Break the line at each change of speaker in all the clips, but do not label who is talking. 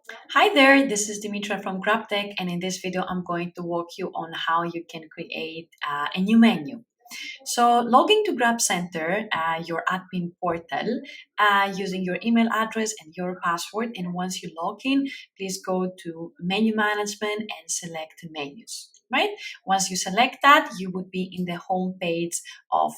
Hi there, this is Dimitra from GrabTech, and in this video, I'm going to walk you on how you can create a new menu. So, log into Grab Center, your admin portal, using your email address and your password. And once you log in, please go to Menu Management and select Menus. Right? Once you select that, you would be in the home page of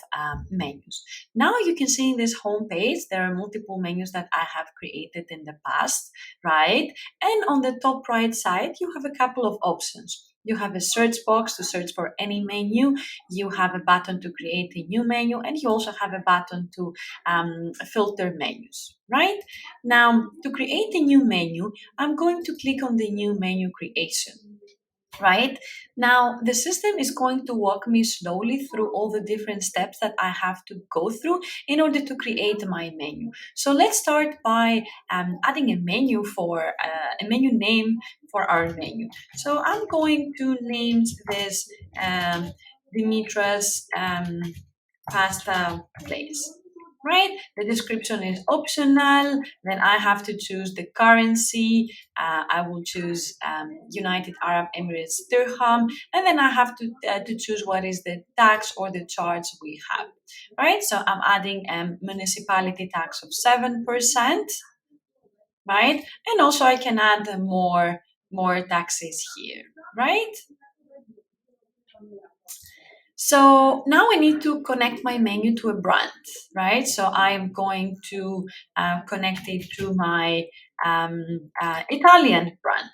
menus. Now you can see in this home page there are multiple menus that I have created in the past, right? And on the top right side, you have a couple of options. You have a search box to search for any menu. You have a button to create a new menu, and you also have a button to filter menus, right? Now, to create a new menu, I'm going to click on the new menu creation. Right now, the system is going to walk me slowly through all the different steps that I have to go through in order to create my menu. So let's start by adding a menu for a menu name for our menu. So I'm going to name this um, Dimitra's pasta place. Right? The description is optional. Then I have to choose the currency. I will choose United Arab Emirates dirham, and then I have to choose what is the tax or the charge we have. Right? So I'm adding a municipality tax of 7%. Right? And also I can add more taxes here. Right? So now I need to connect my menu to a brand, right? So I'm going to connect it to my Italian brand.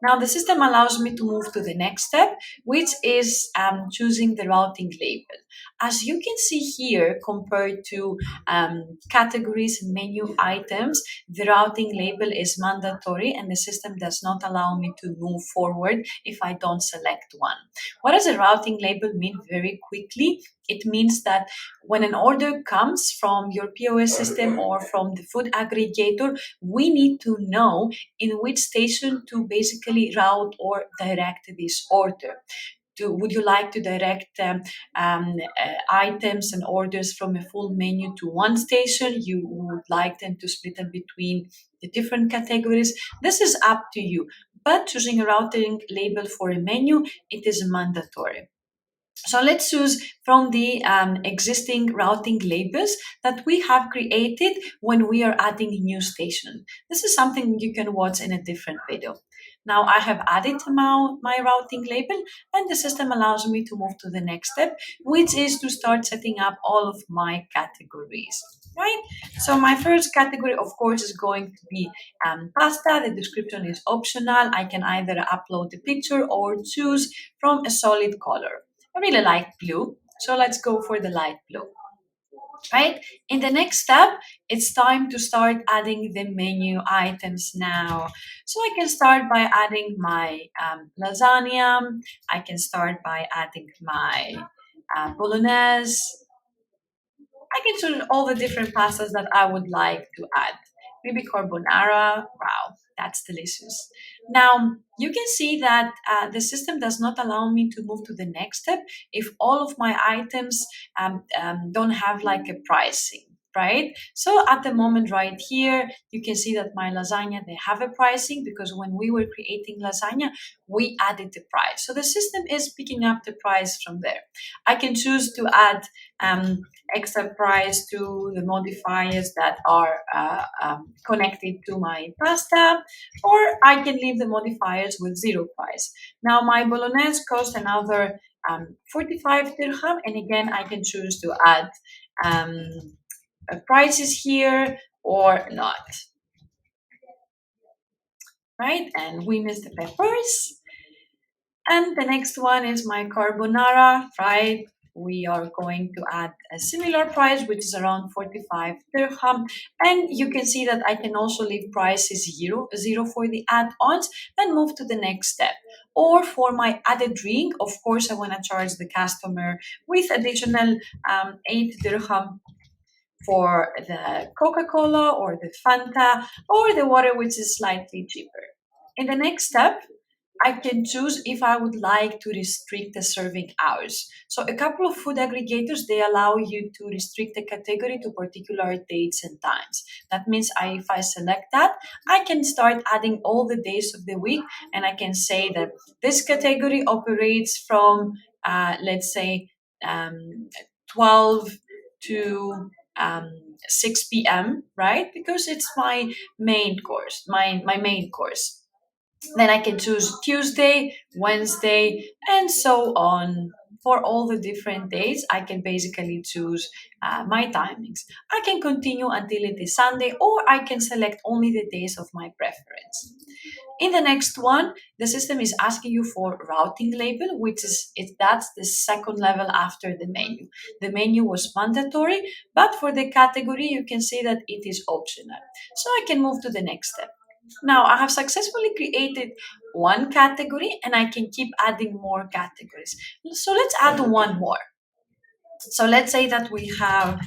Now the system allows me to move to the next step, which is choosing the routing label. As you can see here, compared to categories, menu items, the routing label is mandatory and the system does not allow me to move forward if I don't select one. What does a routing label mean very quickly? It means that when an order comes from your POS system or from the food aggregator, we need to know in which station to basically route or direct this order. Would you like to direct items and orders from a full menu to one station? You would like them to split them between the different categories? This is up to you. But choosing a routing label for a menu, it is mandatory. So let's choose from the existing routing labels that we have created when we are adding a new station. This is something you can watch in a different video. Now I have added my routing label, and the system allows me to move to the next step, which is to start setting up all of my categories. Right? So my first category, of course, is going to be pasta. The description is optional. I can either upload the picture or choose from a solid color. I really like blue, so let's go for the light blue. Right? In the next step, it's time to start adding the menu items now. So I can start by adding my lasagna. I can start by adding my bolognese. I can choose all the different pastas that I would like to add. Maybe carbonara. Wow, that's delicious. Now, you can see that the system does not allow me to move to the next step if all of my items don't have like a pricing. Right, so at the moment right here, you can see that my lasagna they have a pricing because when we were creating lasagna, we added the price. So the system is picking up the price from there. I can choose to add um, extra price to the modifiers that are connected to my pasta, or I can leave the modifiers with zero price. Now, my bolognese cost another 45 dirham, and again, I can choose to add um, prices here or not, right? And we miss the peppers. And the next one is my carbonara, right? We are going to add a similar price, which is around 45 dirham. And you can see that I can also leave prices zero for the add-ons and move to the next step. Or for my added drink, of course, I want to charge the customer with additional 8 dirham for the Coca-Cola or the Fanta or the water, which is slightly cheaper. In the next step, I can choose if I would like to restrict the serving hours. So a couple of food aggregators, they allow you to restrict a category to particular dates and times. That means if I select that, I can start adding all the days of the week, and I can say that this category operates from, let's say, um, 12 to 6 p.m., right? Because it's my main course. Then I can choose Tuesday, Wednesday, and so on. For all the different days, I can basically choose my timings. I can continue until it is Sunday, or I can select only the days of my preference. In the next one, the system is asking you for routing label, which is that's the second level after the menu. The menu was mandatory, but for the category, you can see that it is optional. So I can move to the next step. Now I have successfully created one category and I can keep adding more categories. So let's add one more. So let's say that we have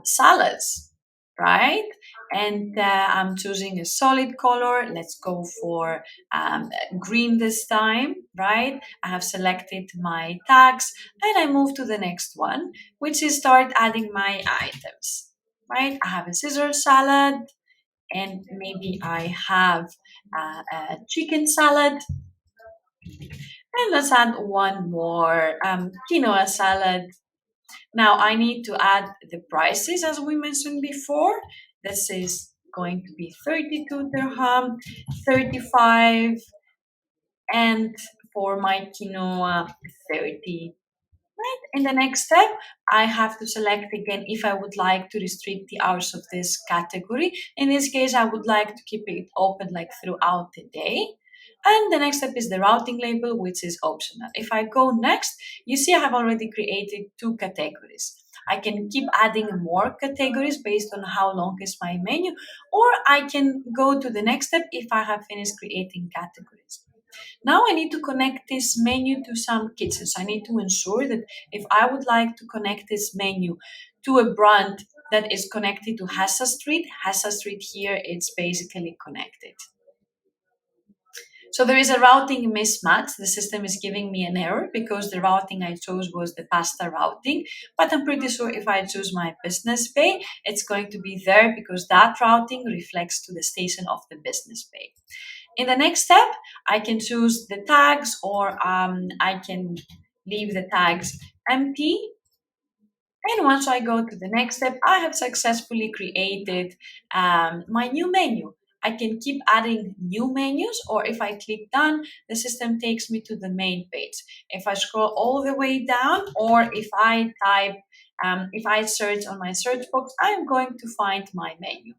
salads, right? And I'm choosing a solid color. Let's go for green this time, right? I have selected my tags and I move to the next one, which is start adding my items, right? I have a Caesar salad, and maybe I have a chicken salad. And let's add one more quinoa salad. Now I need to add the prices as we mentioned before. This is going to be 32 dirham, 35, and for my quinoa, 30. Right. In the next step, I have to select again if I would like to restrict the hours of this category. In this case, I would like to keep it open like throughout the day. And the next step is the routing label, which is optional. If I go next, you see I have already created two categories. I can keep adding more categories based on how long is my menu, or I can go to the next step if I have finished creating categories. Now I need to connect this menu to some kitchens. I need to ensure that if I would like to connect this menu to a brand that is connected to Hassa Street here, it's basically connected. So there is a routing mismatch. The system is giving me an error because the routing I chose was the pasta routing. But I'm pretty sure if I choose my business pay, it's going to be there because that routing reflects to the station of the business pay. In the next step, I can choose the tags or I can leave the tags empty. And once I go to the next step, I have successfully created my new menu. I can keep adding new menus, or if I click done, the system takes me to the main page. If I scroll all the way down, or if I type, if I search on my search box, I am going to find my menu.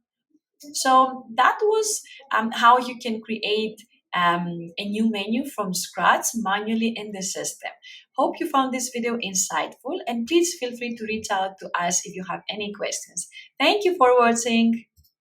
So that was how you can create a new menu from scratch manually in the system. Hope you found this video insightful, and please feel free to reach out to us if you have any questions. Thank you for watching.